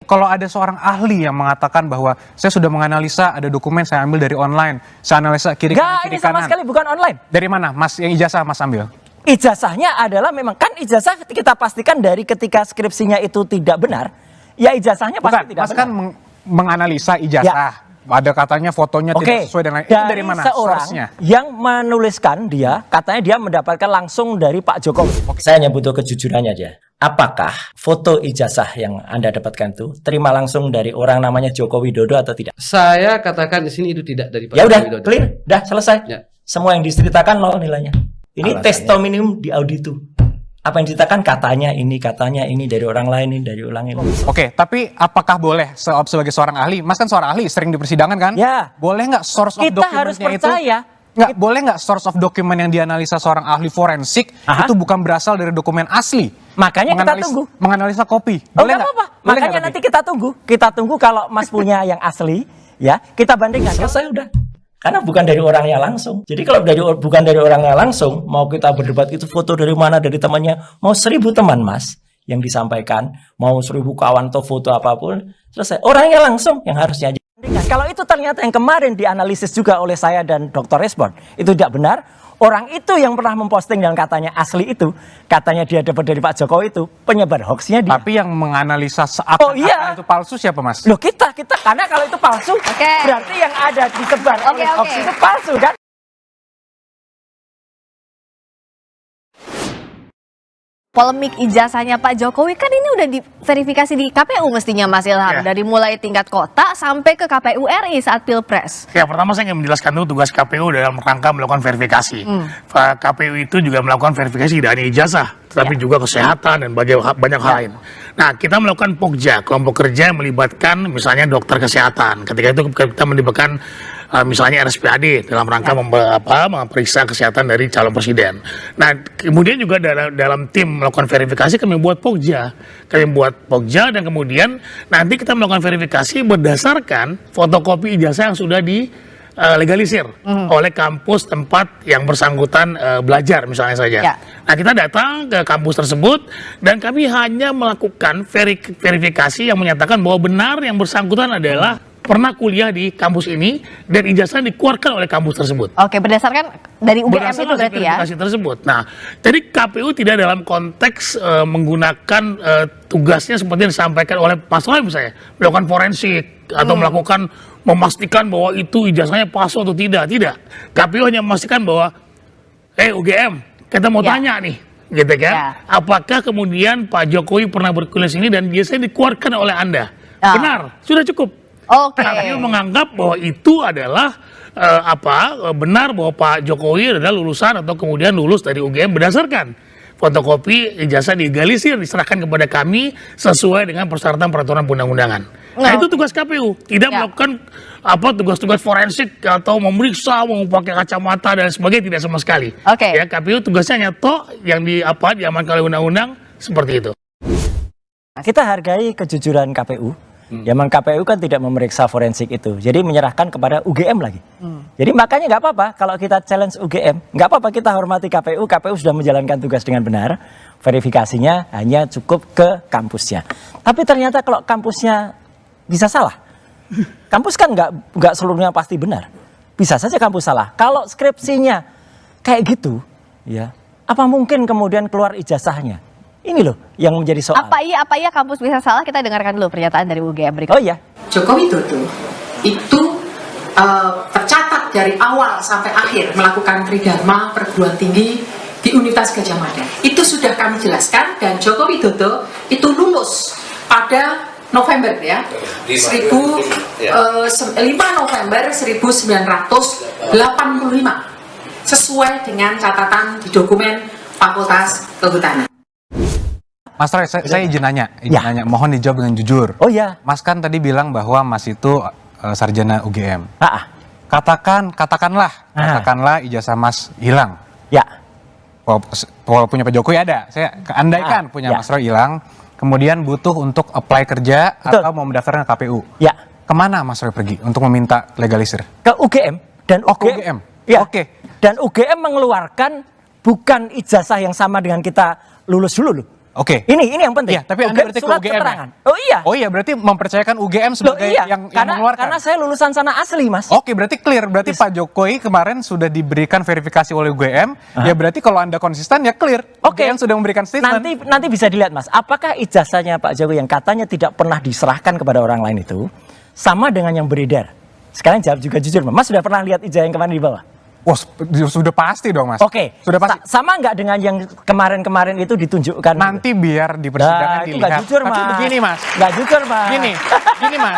Kalau ada seorang ahli yang mengatakan bahwa saya sudah menganalisa, ada dokumen saya ambil dari online, saya analisa kiri kanan, ini sama sekali bukan online. Dari mana, Mas? Yang ijazah Mas ambil? Ijazahnya adalah memang kan ijazah kita pastikan dari ketika skripsinya itu tidak benar, ya ijazahnya pasti tidak Mas benar. kan menganalisa ijazah. Ya. Ada katanya fotonya tidak sesuai dengan itu dari mana? Seorang yang menuliskan katanya dia mendapatkan langsung dari Pak Jokowi. Saya hanya butuh kejujurannya aja. Apakah foto ijazah yang Anda dapatkan itu terima langsung dari orang namanya Joko Widodo atau tidak? Saya katakan di sini itu tidak dari Pak Widodo. Ya udah, clear, udah selesai. Ya. Semua yang diceritakan nol nilainya. Ini testimonium di auditu. Apa yang diceritakan katanya ini dari orang lain, ini dari orang ini. Oke, tapi apakah boleh sebagai seorang ahli, Mas kan seorang ahli, sering di persidangan kan? Ya. Boleh nggak source of kita harus percaya itu? Boleh nggak source of document yang dianalisa seorang ahli forensik itu bukan berasal dari dokumen asli? Makanya kita tunggu. Menganalisa kopi. Boleh nggak? Apa-apa. Makanya nanti kita tunggu. Kita tunggu kalau Mas punya yang asli, ya kita bandingkan. Selesai udah. Karena bukan dari orangnya langsung. Jadi kalau bukan dari orangnya langsung, mau kita berdebat itu foto dari mana, dari temannya, mau 1000 teman Mas yang disampaikan, mau 1000 kawan atau foto apapun, selesai. Orangnya langsung yang harusnya aja. Kalau itu ternyata yang kemarin dianalisis juga oleh saya dan Dr. Respon, itu tidak benar. Orang itu yang pernah memposting dan katanya asli itu, katanya dia dapat dari Pak Jokowi itu, penyebar hoaxnya dia. Tapi yang menganalisa seakan itu palsu siapa Mas? Loh kita, karena kalau itu palsu, berarti yang ada disebar oleh hoax itu palsu kan? Polemik ijazahnya Pak Jokowi kan ini udah diverifikasi di KPU mestinya Mas Ilham. Dari mulai tingkat kota sampai ke KPU RI saat Pilpres. Ya, pertama saya ingin menjelaskan dulu tugas KPU dalam rangka melakukan verifikasi. KPU itu juga melakukan verifikasi tidak hanya ijazah, tetapi juga kesehatan dan banyak hal lain. Nah, kita melakukan POKJA, kelompok kerja yang melibatkan misalnya dokter kesehatan. Ketika itu kita melibatkan misalnya RSPAD dalam rangka memeriksa kesehatan dari calon presiden. Nah, kemudian juga dalam tim melakukan verifikasi kami buat POKJA. Dan kemudian nanti kita melakukan verifikasi berdasarkan fotokopi ijazah yang sudah dilegalisir oleh kampus tempat yang bersangkutan belajar misalnya saja. Nah, kita datang ke kampus tersebut dan kami hanya melakukan verifikasi yang menyatakan bahwa benar yang bersangkutan adalah pernah kuliah di kampus ini dan ijazah dikeluarkan oleh kampus tersebut. Oke, berdasarkan dari UGM itu berarti ya? Tersebut. Nah, jadi KPU tidak dalam konteks menggunakan tugasnya seperti yang disampaikan oleh Mas Roy misalnya, melakukan forensik atau memastikan bahwa itu ijazahnya palsu atau tidak. Tidak. KPU hanya memastikan bahwa, UGM, kita mau tanya nih, gitu kan? Apakah kemudian Pak Jokowi pernah berkuliah sini dan biasanya dikeluarkan oleh Anda? Benar, sudah cukup. KPU menganggap bahwa itu adalah benar bahwa Pak Jokowi adalah lulusan atau kemudian lulus dari UGM berdasarkan fotokopi ijazah digalisir diserahkan kepada kami sesuai dengan persyaratan peraturan perundang-undangan. Nah, itu tugas KPU, tidak melakukan tugas-tugas forensik atau memeriksa, mau pakai kacamata dan sebagainya, tidak sama sekali. Ya, KPU tugasnya hanya yang diamankan oleh undang-undang seperti itu. Kita hargai kejujuran KPU. Ya, memang KPU kan tidak memeriksa forensik itu, jadi menyerahkan kepada UGM lagi. Jadi makanya nggak apa-apa kalau kita challenge UGM, nggak apa-apa, kita hormati KPU. KPU sudah menjalankan tugas dengan benar, verifikasinya hanya cukup ke kampusnya. Tapi ternyata kalau kampusnya bisa salah, kampus kan nggak seluruhnya pasti benar, bisa saja kampus salah. Kalau skripsinya kayak gitu, ya apa mungkin kemudian keluar ijazahnya? Ini loh yang menjadi soal. Apa iya kampus bisa salah? Kita dengarkan dulu pernyataan dari UGM berikut. Oh iya. Joko Widodo itu tercatat dari awal sampai akhir melakukan tridharma perguruan tinggi di Universitas Gadjah Mada. Itu sudah kami jelaskan dan Joko Widodo itu lulus pada November ya. 5 November 1985 sesuai dengan catatan di dokumen Fakultas Kehutanan. Mas Roy, saya izin nanya, mohon dijawab dengan jujur. Oh ya. Mas kan tadi bilang bahwa Mas itu sarjana UGM. Katakanlah ijazah Mas hilang. Ya. Punya Pak Jokowi ada, saya andaikan punya Mas Roy hilang, kemudian butuh untuk apply kerja atau mau mendaftarkan ke KPU. Ya. Kemana Mas Roy pergi untuk meminta legalisir? Ke UGM. Dan UGM. Ya. Dan UGM mengeluarkan bukan ijazah yang sama dengan kita lulus dulu loh. Oke. Ini yang penting. Iya, tapi Anda berarti ke surat UGM ya? keterangan. Oh iya. Oh iya, berarti mempercayakan UGM Loh, sebagai iya. yang karena mengeluarkan. saya lulusan sana asli, Mas. Oke, berarti clear. Berarti Pak Jokowi kemarin sudah diberikan verifikasi oleh UGM. Ya berarti kalau Anda konsisten ya clear. Oke. UGM sudah memberikan statement. Nanti bisa dilihat, Mas. Apakah ijazahnya Pak Jokowi yang katanya tidak pernah diserahkan kepada orang lain itu sama dengan yang beredar? Sekarang jawab juga jujur, Mas sudah pernah lihat ijazah yang kemarin di bawah? Wah, sudah pasti dong, Mas. Oke. Sudah pasti. Sama nggak dengan yang kemarin-kemarin itu ditunjukkan? Nanti biar di persidangan itu dilihat. nggak jujur, Tapi Mas. begini, Mas. Nggak jujur, Mas. Gini, Mas.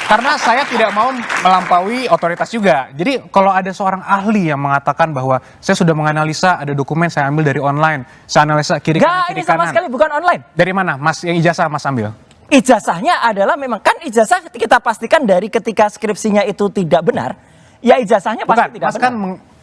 Karena saya tidak mau melampaui otoritas juga. Jadi kalau ada seorang ahli yang mengatakan bahwa saya sudah menganalisa ada dokumen saya ambil dari online, saya analisa kiri kanan, Nggak, kiri ini sama kanan. sekali bukan online. Dari mana, Mas? Yang ijazah Mas ambil? Ijazahnya adalah memang kan ijazah kita pastikan dari ketika skripsinya itu tidak benar, ya ijazahnya Bukan, pasti tidak Mas benar. kan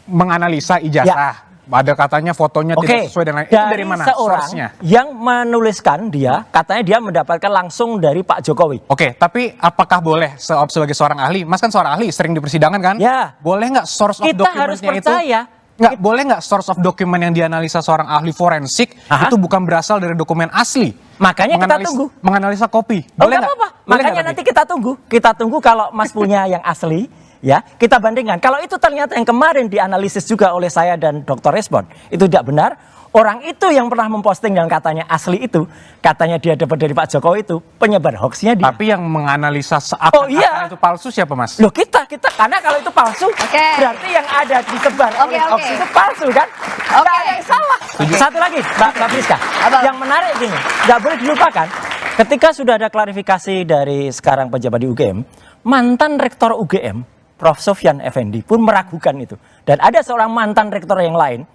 menganalisa ijazah. Ada katanya fotonya tidak sesuai dengan itu dari mana seorang source-nya? yang menuliskan dia, katanya dia mendapatkan langsung dari Pak Jokowi. Oke, tapi apakah boleh sebagai seorang ahli, Mas kan seorang ahli, sering di persidangan kan? Ya. Boleh nggak source of Kita harus dokumennya itu? percaya. Nggak, boleh nggak source of dokumen yang dianalisa seorang ahli forensik Aha. itu bukan berasal dari dokumen asli? Makanya kita tunggu. Menganalisa kopi. Oh, Boleh nggak nggak? apa-apa. Boleh Makanya nggak nanti tapi? kita tunggu. Kita tunggu kalau Mas punya yang asli, ya kita bandingkan. Kalau itu ternyata yang kemarin dianalisis juga oleh saya dan Dr. Respon itu tidak benar. Orang itu yang pernah memposting yang katanya asli itu, katanya dia dapat dari Pak Jokowi itu penyebar hoaxnya dia. Tapi yang menganalisa seakan-akan Oh, iya. itu palsu siapa, Mas? Loh kita karena kalau itu palsu, berarti yang ada disebar oleh hoax itu palsu kan? Nggak ada yang salah. Satu lagi, Mbak Priska, yang menarik gini, nggak boleh dilupakan, ketika sudah ada klarifikasi dari sekarang pejabat di UGM, mantan rektor UGM, Prof. Sofyan Effendi pun meragukan itu. Dan ada seorang mantan rektor yang lain,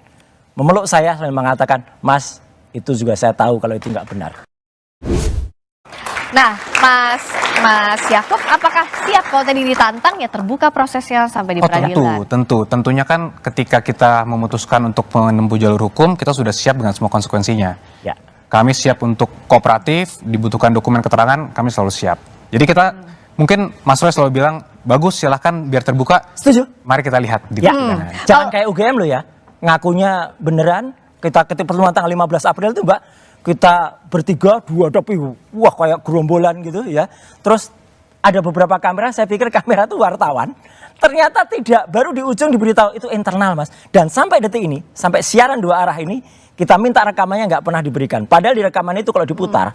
memeluk saya dan mengatakan, Mas, itu juga saya tahu kalau itu nggak benar. Nah, Mas Yakub, apakah siap kalau tadi ditantang ya terbuka prosesnya sampai di peradilan? Tentunya kan ketika kita memutuskan untuk menempuh jalur hukum, kita sudah siap dengan semua konsekuensinya. Ya. Kami siap untuk kooperatif, dibutuhkan dokumen keterangan, kami selalu siap. Jadi kita mungkin Mas Roy selalu bilang, bagus silahkan biar terbuka. Setuju. Mari kita lihat di Ya, persidangan. jangan kayak UGM lo ya, ngakunya beneran, kita ketika pertemuan tanggal 15 April itu Mbak, kita bertiga dihadapi, wah kayak gerombolan gitu ya. Terus ada beberapa kamera, saya pikir kamera itu wartawan. Ternyata tidak, baru di ujung diberitahu itu internal Mas. Dan sampai detik ini, sampai siaran dua arah ini, kita minta rekamannya nggak pernah diberikan. Padahal di rekaman itu kalau diputar,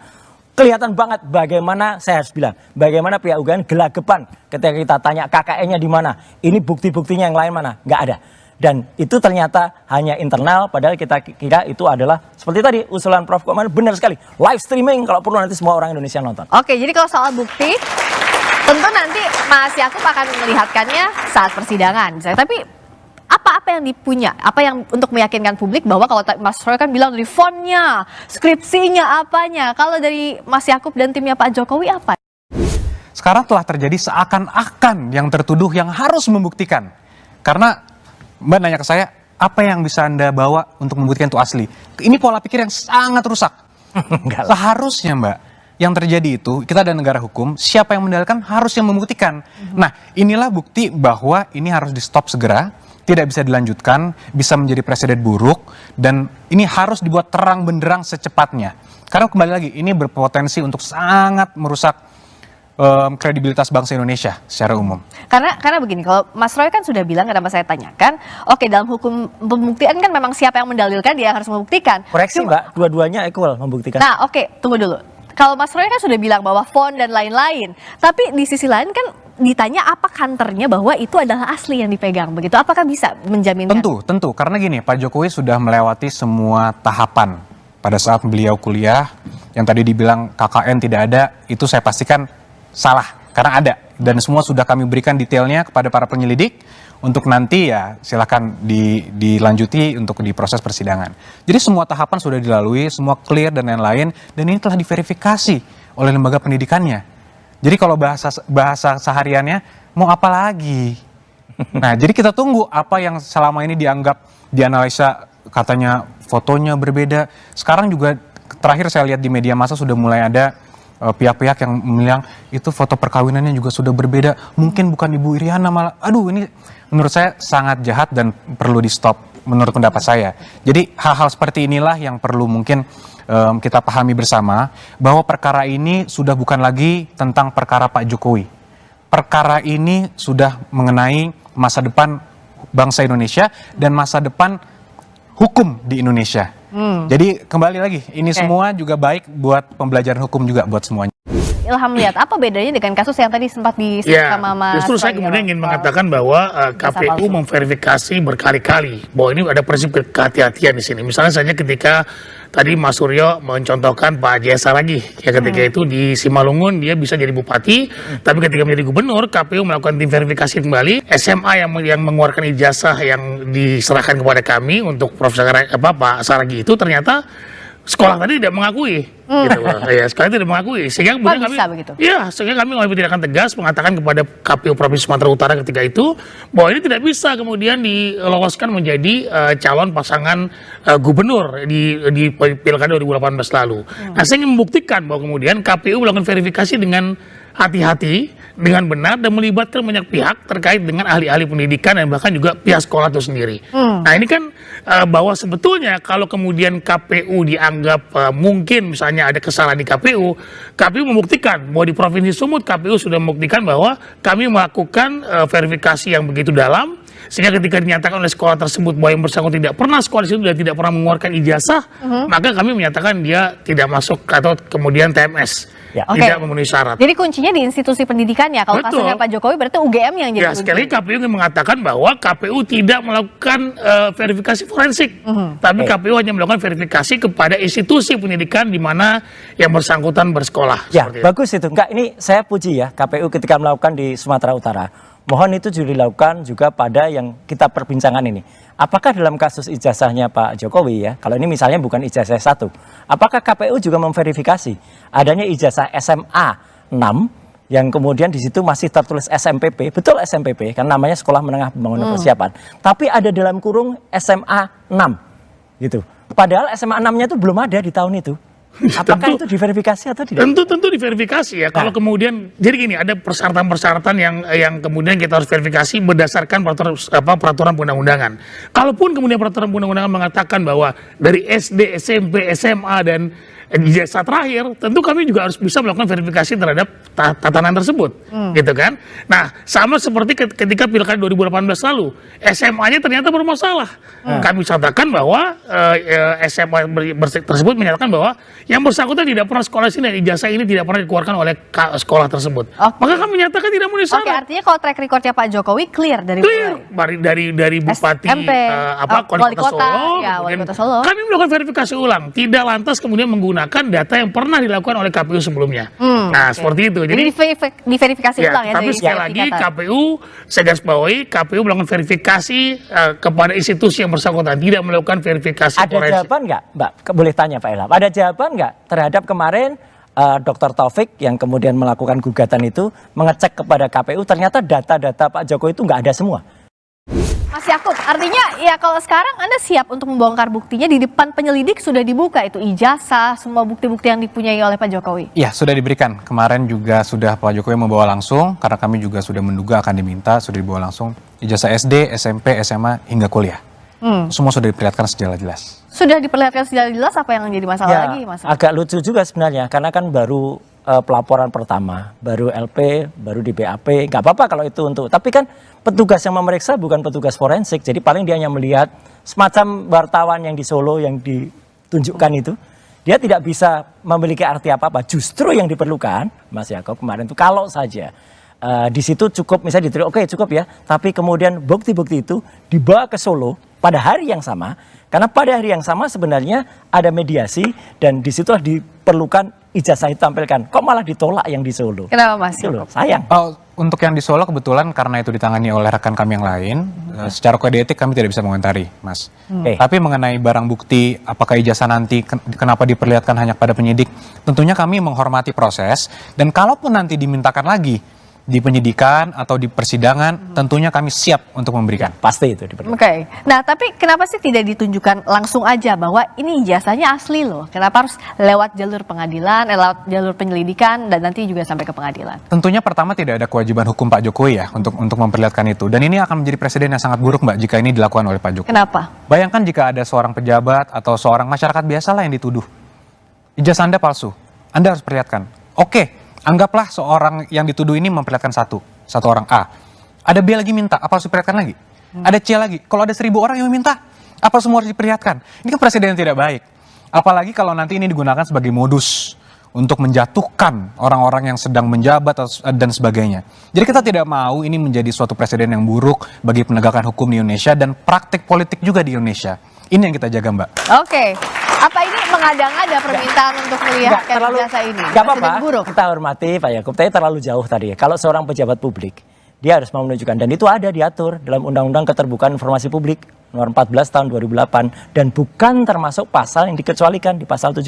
kelihatan banget bagaimana, saya harus bilang, bagaimana pihak UGM gelagapan ketika kita tanya KKN-nya di mana, ini bukti-buktinya yang lain mana, nggak ada. Dan itu ternyata hanya internal, padahal kita kira itu adalah seperti tadi usulan Prof. Koman, benar sekali, live streaming kalau perlu nanti semua orang Indonesia nonton. Oke, jadi kalau soal bukti, tentu nanti Mas Yakub akan melihatkannya saat persidangan. Tapi apa yang dipunya, apa yang untuk meyakinkan publik bahwa kalau Mas Roy kan bilang dari fontnya, skripsinya, apanya. Kalau dari Mas Yakub dan timnya Pak Jokowi apa? Sekarang telah terjadi seakan-akan yang tertuduh yang harus membuktikan. Karena Mbak nanya ke saya, apa yang bisa Anda bawa untuk membuktikan itu asli? Ini pola pikir yang sangat rusak. Seharusnya Mbak, yang terjadi itu, kita ada negara hukum, siapa yang mendalilkan harus yang membuktikan. Nah, inilah bukti bahwa ini harus di stop segera, tidak bisa dilanjutkan, bisa menjadi presiden buruk, dan ini harus dibuat terang benderang secepatnya. Karena kembali lagi, ini berpotensi untuk sangat merusak kredibilitas bangsa Indonesia secara umum. Karena begini, kalau Mas Roy kan sudah bilang, kenapa saya tanyakan, oke dalam hukum pembuktian kan memang siapa yang mendalilkan dia harus membuktikan. Koreksi Mbak, dua-duanya equal membuktikan. Nah oke, tunggu dulu. Kalau Mas Roy kan sudah bilang bahwa font dan lain-lain, tapi di sisi lain kan ditanya apa kantornya bahwa itu adalah asli yang dipegang, begitu? Apakah bisa menjaminkan? Tentu. Karena gini, Pak Jokowi sudah melewati semua tahapan pada saat beliau kuliah. Yang tadi dibilang KKN tidak ada, itu saya pastikan salah, karena ada. Dan semua sudah kami berikan detailnya kepada para penyelidik, untuk nanti ya silakan dilanjuti untuk di proses persidangan. Jadi semua tahapan sudah dilalui, semua clear dan lain-lain, dan ini telah diverifikasi oleh lembaga pendidikannya. Jadi kalau bahasa sehariannya, mau apa lagi? Nah, jadi kita tunggu apa yang selama ini dianalisa, katanya fotonya berbeda. Sekarang juga terakhir saya lihat di media massa sudah mulai ada pihak-pihak yang bilang itu foto perkawinannya juga sudah berbeda, mungkin bukan Ibu Iriana malah. Aduh, ini menurut saya sangat jahat dan perlu di stop menurut pendapat saya. Jadi hal-hal seperti inilah yang perlu mungkin kita pahami bersama bahwa perkara ini sudah bukan lagi tentang perkara Pak Jokowi. Perkara ini sudah mengenai masa depan bangsa Indonesia dan masa depan hukum di Indonesia. Jadi kembali lagi, ini semua juga baik buat pembelajaran hukum juga buat semuanya. Ilham lihat apa bedanya dengan kasus yang tadi sempat disebut sama Mas justru saya kemudian ingin mengatakan bahwa KPU memverifikasi berkali-kali bahwa ini ada prinsip kehati-hatian di sini. Misalnya saja ketika tadi Mas Suryo mencontohkan Pak Jaya Saragih, ya ketika itu di Simalungun dia bisa jadi bupati, tapi ketika menjadi gubernur KPU melakukan tim verifikasi kembali. SMA yang mengeluarkan ijazah yang diserahkan kepada kami untuk Pak Saragih itu ternyata sekolah tadi tidak mengakui, gitu loh. Ya, sekolah tidak mengakui, sehingga kemudian kami mengambil tindakan tegas mengatakan kepada KPU Provinsi Sumatera Utara ketika itu bahwa ini tidak bisa kemudian diloloskan menjadi calon pasangan gubernur di Pilkada 2018 lalu. Nah, saya ingin membuktikan bahwa kemudian KPU melakukan verifikasi dengan hati-hati, dengan benar dan melibatkan banyak pihak terkait dengan ahli-ahli pendidikan dan bahkan juga pihak sekolah itu sendiri. Nah, ini kan bahwa sebetulnya kalau kemudian KPU dianggap mungkin misalnya ada kesalahan di KPU membuktikan bahwa di Provinsi Sumut KPU sudah membuktikan bahwa kami melakukan verifikasi yang begitu dalam, sehingga ketika dinyatakan oleh sekolah tersebut bahwa yang bersangkutan tidak pernah sekolah di situ dan tidak pernah mengeluarkan ijazah, maka kami menyatakan dia tidak masuk atau kemudian TMS. Tidak memenuhi syarat. Jadi kuncinya di institusi pendidikannya. Kalau kasusnya Pak Jokowi berarti UGM yang jadi sekali KPU ingin mengatakan bahwa KPU tidak melakukan verifikasi forensik, tapi KPU hanya melakukan verifikasi kepada institusi pendidikan di mana yang bersangkutan bersekolah. Ya, bagus itu. Enggak, ini saya puji ya KPU ketika melakukan di Sumatera Utara. Mohon itu juga dilakukan juga pada yang kita perbincangan ini. Apakah dalam kasus ijazahnya Pak Jokowi ya, kalau ini misalnya bukan ijazah 1, apakah KPU juga memverifikasi adanya ijazah SMA 6 yang kemudian di situ masih tertulis SMPP, betul SMPP, kan namanya Sekolah Menengah Pembangunan Persiapan, tapi ada dalam kurung SMA 6 gitu. Padahal SMA 6-nya itu belum ada di tahun itu. Apakah itu diverifikasi atau tidak? Tentu diverifikasi ya. Kalau kemudian jadi gini, ada persyaratan-persyaratan yang kemudian kita harus verifikasi berdasarkan peraturan undang-undangan. Kalaupun kemudian peraturan undang-undangan mengatakan bahwa dari SD, SMP, SMA dan ijazah terakhir, tentu kami juga harus bisa melakukan verifikasi terhadap tatanan tersebut, gitu kan? Nah, sama seperti ketika Pilkada 2018 lalu, SMA-nya ternyata bermasalah. Kami katakan bahwa SMA tersebut menyatakan bahwa yang bersangkutan tidak pernah sekolah sini dan ijazah ini tidak pernah dikeluarkan oleh sekolah tersebut. Maka kami menyatakan tidak memenuhi syarat. Oke, artinya kalau track recordnya Pak Jokowi clear dari bupati wali kota Solo. Kami melakukan verifikasi ulang, tidak lantas kemudian menggunakan data yang pernah dilakukan oleh KPU sebelumnya. Seperti itu. Jadi diverifikasi ulang ya. Tapi sekali lagi KPU, saya garis bawahi, KPU melakukan verifikasi kepada institusi yang bersangkutan, tidak melakukan verifikasi forensik. Ada jawaban nggak, Mbak? Boleh tanya Pak Ilham. Ada jawaban nggak terhadap kemarin Dr. Taufik yang kemudian melakukan gugatan itu mengecek kepada KPU ternyata data-data Pak Jokowi itu nggak ada semua? Mas Yakub, artinya ya kalau sekarang Anda siap untuk membongkar buktinya di depan penyelidik sudah dibuka itu ijazah, semua bukti-bukti yang dipunyai oleh Pak Jokowi? Ya, sudah diberikan. Kemarin juga sudah Pak Jokowi membawa langsung, karena kami juga sudah menduga akan diminta, sudah dibawa langsung ijazah SD, SMP, SMA, hingga kuliah. Semua sudah diperlihatkan secara jelas. Sudah diperlihatkan secara jelas, apa yang jadi masalah lagi, Mas? Agak lucu juga sebenarnya, karena kan baru pelaporan pertama, baru LP, baru di BAP, nggak apa-apa kalau itu untuk, tapi kan petugas yang memeriksa bukan petugas forensik, jadi paling dia hanya melihat semacam wartawan yang di Solo yang ditunjukkan itu, dia tidak bisa memiliki arti apa-apa. Justru yang diperlukan, Mas Yakob kemarin itu kalau saja di situ cukup misalnya diterima, oke cukup ya, tapi kemudian bukti-bukti itu dibawa ke Solo pada hari yang sama, karena pada hari yang sama sebenarnya ada mediasi dan di situ diperlukan ijazah ditampilkan, kok malah ditolak yang di Solo? Kenapa Mas? Sayang. Untuk yang di Solo kebetulan karena itu ditangani oleh rekan kami yang lain, secara kode etik kami tidak bisa mengomentari, Mas. Tapi mengenai barang bukti, apakah ijazah nanti kenapa diperlihatkan hanya pada penyidik, tentunya kami menghormati proses dan kalaupun nanti dimintakan lagi di penyidikan atau di persidangan, tentunya kami siap untuk memberikan. Pasti itu diperlukan. Oke. Nah, tapi kenapa sih tidak ditunjukkan langsung aja bahwa ini ijazahnya asli loh? Kenapa harus lewat jalur pengadilan, lewat jalur penyelidikan, dan nanti juga sampai ke pengadilan? Tentunya pertama tidak ada kewajiban hukum Pak Jokowi ya untuk memperlihatkan itu. Dan ini akan menjadi presiden yang sangat buruk Mbak jika ini dilakukan oleh Pak Jokowi. Kenapa? Bayangkan jika ada seorang pejabat atau seorang masyarakat biasa lah yang dituduh. ijazah Anda palsu. Anda harus perlihatkan. Oke, anggaplah seorang yang dituduh ini memperlihatkan satu orang A. Ada B lagi minta, apa harus diperlihatkan lagi? Ada C lagi. Kalau ada 1.000 orang yang meminta, apa semua harus diperlihatkan? Ini kan presiden yang tidak baik. Apalagi kalau nanti ini digunakan sebagai modus untuk menjatuhkan orang-orang yang sedang menjabat dan sebagainya. Jadi kita tidak mau ini menjadi suatu presiden yang buruk bagi penegakan hukum di Indonesia dan praktik politik juga di Indonesia. Ini yang kita jaga, Mbak. Oke. Apa ini mengada-ngada permintaan untuk melihatkan ijazah ini? Nggak apa-apa, Presiden buruk. kita hormati Pak Yakub, tapi terlalu jauh tadi ya. Kalau seorang pejabat publik, dia harus mau menunjukkan, dan itu ada diatur dalam Undang-Undang Keterbukaan Informasi Publik nomor 14 tahun 2008, dan bukan termasuk pasal yang dikecualikan di pasal 17.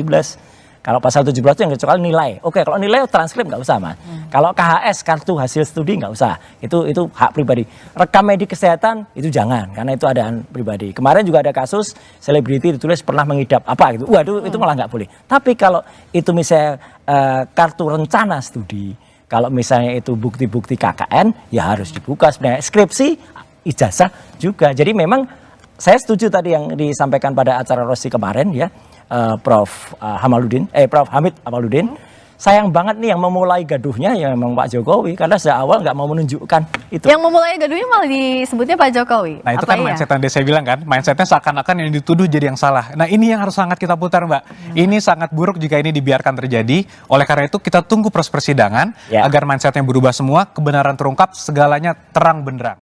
Kalau pasal 17 itu yang kecuali nilai. Oke, kalau nilai transkrip nggak usah, Mas. Kalau KHS, kartu hasil studi nggak usah. Itu hak pribadi. Rekam medik kesehatan itu jangan, karena itu adaan pribadi. Kemarin juga ada kasus selebriti ditulis pernah mengidap apa gitu. Waduh, itu malah nggak boleh. Tapi kalau itu misalnya kartu rencana studi, kalau misalnya itu bukti-bukti KKN, ya harus dibuka sebenarnya. Skripsi, ijazah juga. Jadi memang saya setuju tadi yang disampaikan pada acara Rosi kemarin ya. Prof. Hamid Hamaludin, sayang banget nih yang memulai gaduhnya ya memang Pak Jokowi, karena sejak awal nggak mau menunjukkan itu. Yang memulai gaduhnya malah disebutnya Pak Jokowi. Nah itu Apa kan iya? mindset yang saya bilang kan, mindsetnya seakan-akan yang dituduh jadi yang salah. Nah ini yang harus sangat kita putar, Mbak. Ini sangat buruk jika ini dibiarkan terjadi. Oleh karena itu kita tunggu proses persidangan agar mindsetnya berubah semua, kebenaran terungkap, segalanya terang benderang.